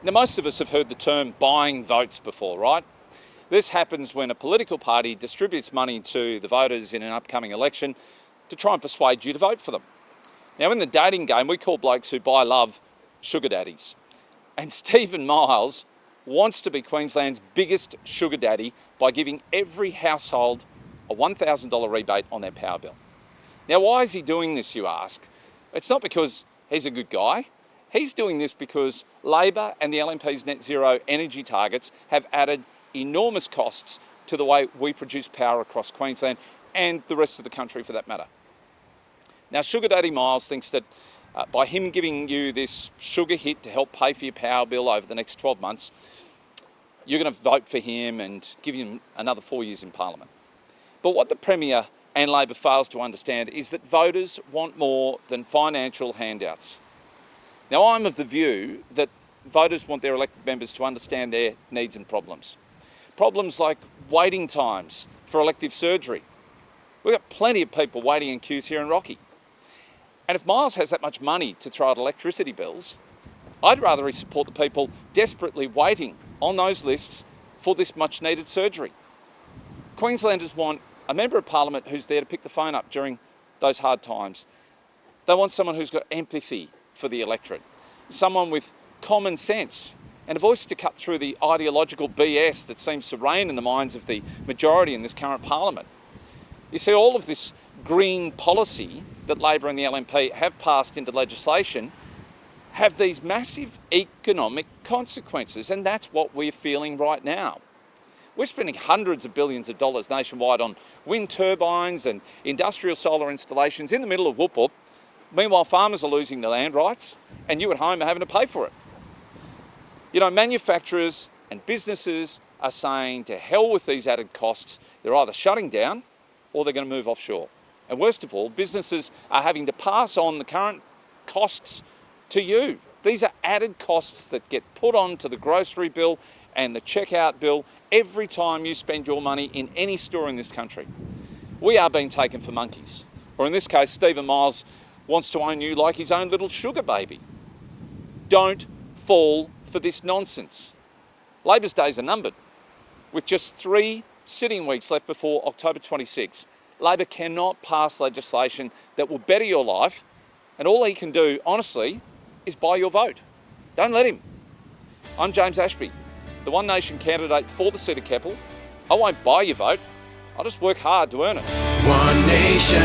Now, most of us have heard the term buying votes before, right? This happens when a political party distributes money to the voters in an upcoming election to try and persuade you to vote for them. Now, in the dating game, we call blokes who buy love sugar daddies. And Stephen Miles wants to be Queensland's biggest sugar daddy by giving every household a $1,000 rebate on their power bill. Now, why is he doing this, you ask? It's not because he's a good guy. He's doing this because Labor and the LNP's net zero energy targets have added enormous costs to the way we produce power across Queensland and the rest of the country for that matter. Now, Sugar Daddy Miles thinks that by him giving you this sugar hit to help pay for your power bill over the next 12 months, you're going to vote for him and give him another 4 years in Parliament. But what the Premier and Labor fails to understand is that voters want more than financial handouts. Now, I'm of the view that voters want their elected members to understand their needs and problems. Problems like waiting times for elective surgery. We've got plenty of people waiting in queues here in Rocky. And if Miles has that much money to throw at electricity bills, I'd rather he support the people desperately waiting on those lists for this much needed surgery. Queenslanders want a Member of Parliament who's there to pick the phone up during those hard times. They want someone who's got empathy for the electorate, someone with common sense and a voice to cut through the ideological BS that seems to reign in the minds of the majority in this current Parliament. You see, all of this green policy that Labor and the LNP have passed into legislation have these massive economic consequences, and that's what we're feeling right now. We're spending hundreds of billions of dollars nationwide on wind turbines and industrial solar installations in the middle of whoop-whoop. Meanwhile, farmers are losing their land rights and you at home are having to pay for it. You know, manufacturers and businesses are saying to hell with these added costs. They're either shutting down or they're going to move offshore. And worst of all, businesses are having to pass on the current costs to you. These are added costs that get put onto the grocery bill and the checkout bill every time you spend your money in any store in this country. We are being taken for monkeys. Or in this case, Stephen Miles wants to own you like his own little sugar baby. Don't fall for this nonsense. Labor's days are numbered. With just 3 sitting weeks left before October 26, Labor cannot pass legislation that will better your life, and all he can do, honestly, is buy your vote. Don't let him. I'm James Ashby, the One Nation candidate for the seat of Keppel. I won't buy your vote. I'll just work hard to earn it. One nation,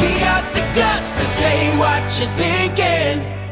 we got the guts to say what you're thinking.